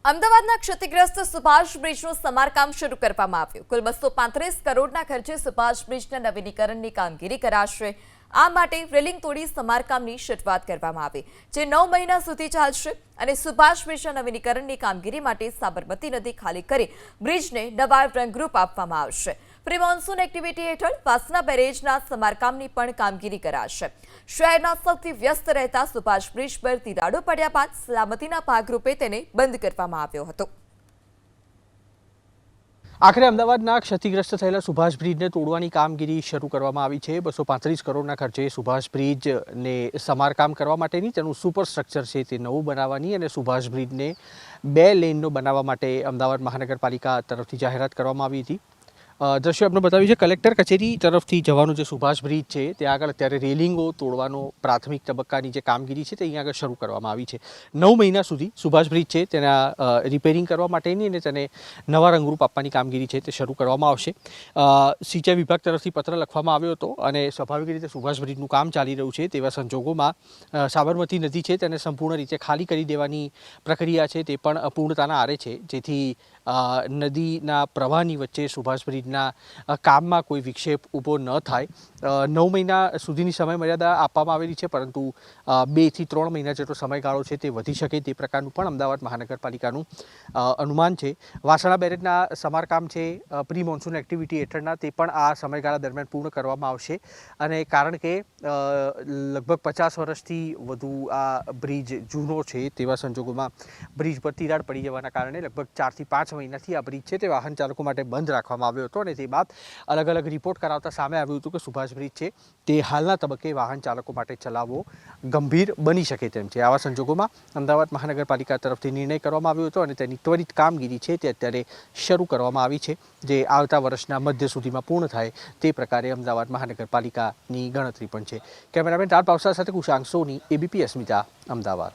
અમદાવાદના ક્ષતિગ્રસ્ત સુભાષ બ્રિજનું સમારકામ શરૂ કરવામાં આવ્યું. કુલ 235 કરોડના ખર્ચે સુભાષ બ્રિજના નવીનીકરણની કામગીરી કરાશે. આ માટે રેલિંગ તોડી સમારકામની શરૂઆત કરવામાં આવી, જે 9 મહિના સુધી ચાલશે અને સુભાષ બ્રિજના નવીનીકરણની કામગીરી માટે સાબરમતી નદી ખાલી કરી બ્રિજને નવા રંગરૂપ આપવામાં આવશે. પ્રી મોન્સૂન એક્ટિવિટી હેઠળ વાસના બેરેજના સમારકામની પણ કામગીરી કરાશે. શહેરના સૌથી વ્યસ્ત રહેતા સુભાષ બ્રિજ પર તિરાડો પડ્યા બાદ સલામતીના ભાગરૂપે તેને બંધ કરવામાં આવ્યો હતો. આખરે અમદાવાદના ક્ષતિગ્રસ્ત થયેલા સુભાષ બ્રિજને તોડવાની કામગીરી શરૂ કરવામાં આવી છે. 235 કરોડના ખર્ચે સુભાષ બ્રિજને સમારકામ કરવા માટેની તેનું સુપર સ્ટ્રક્ચર છે તે નવું બનાવવાની અને સુભાષ બ્રિજને 2 લેનનો બનાવવા માટે અમદાવાદ મહાનગરપાલિકા તરફથી જાહેરાત કરવામાં આવી હતી. દ્રશ્યો આપણે બતાવ્યું છે કલેક્ટર કચેરી તરફથી જવાનું જે સુભાષ બ્રિજ છે ત્યાં આગળ અત્યારે રેલિંગો તોડવાનો પ્રાથમિક તબક્કાની જે કામગીરી છે તે અહીંયા આગળ શરૂ કરવામાં આવી છે. 9 મહિના સુધી સુભાષ બ્રિજ છે તેના રિપેરિંગ કરવા માટેની અને તેને નવા રંગરૂપ આપવાની કામગીરી છે તે શરૂ કરવામાં આવશે. સિંચાઈ વિભાગ તરફથી પત્ર લખવામાં આવ્યો હતો અને સ્વાભાવિક રીતે સુભાષ બ્રિજનું કામ ચાલી રહ્યું છે તેવા સંજોગોમાં સાબરમતી નદી છે તેને સંપૂર્ણ રીતે ખાલી કરી દેવાની પ્રક્રિયા છે તે પણ અપૂર્ણતાના આરે છે, જેથી નદીના પ્રવાહની વચ્ચે સુભાષ બ્રિજના કામમાં કોઈ વિક્ષેપ ઊભો ન થાય. 9 મહિના સુધીની સમય મર્યાદા આપવામાં આવેલી છે, પરંતુ 2 થી 3 મહિના જેટલો સમયગાળો છે તે વધી શકે તે પ્રકારનું પણ અમદાવાદ મહાનગરપાલિકાનું અનુમાન છે. વાસણા બેરેજના સમારકામ છે પ્રી મોન્સૂન એક્ટિવિટી હેઠળના તે પણ આ સમયગાળા દરમિયાન પૂર્ણ કરવામાં આવશે અને કારણ કે લગભગ 50 વર્ષથી વધુ આ બ્રિજ જૂનો છે તેવા સંજોગોમાં બ્રિજ પર તિરાડ પડી જવાના કારણે લગભગ 4 થી 5 મહિનાથી આ બ્રિજ છે તે વાહન ચાલકો માટે બંધ રાખવામાં આવ્યો હતો અને તે બાદ અલગ અલગ રિપોર્ટ કરાવતા સામે આવ્યું હતું કે સુભાષ બ્રિજ છે તે હાલના તબક્કે વાહન ચાલકો માટે ચલાવવો ગંભીર બની શકે તેમ છે. આવા સંજોગોમાં અમદાવાદ મહાનગરપાલિકા તરફથી નિર્ણય કરવામાં આવ્યો હતો અને તેની ત્વરિત કામગીરી છે તે અત્યારે શરૂ કરવામાં આવી છે, જે આવતા વર્ષના મધ્ય સુધીમાં પૂર્ણ થાય તે પ્રકારે અમદાવાદ મહાનગરપાલિકાની ગણતરી પણ છે. કેમેરામેન રાજ પાવસા સાથે કુશાંક સોની, એબીપી અસ્મિતા, અમદાવાદ.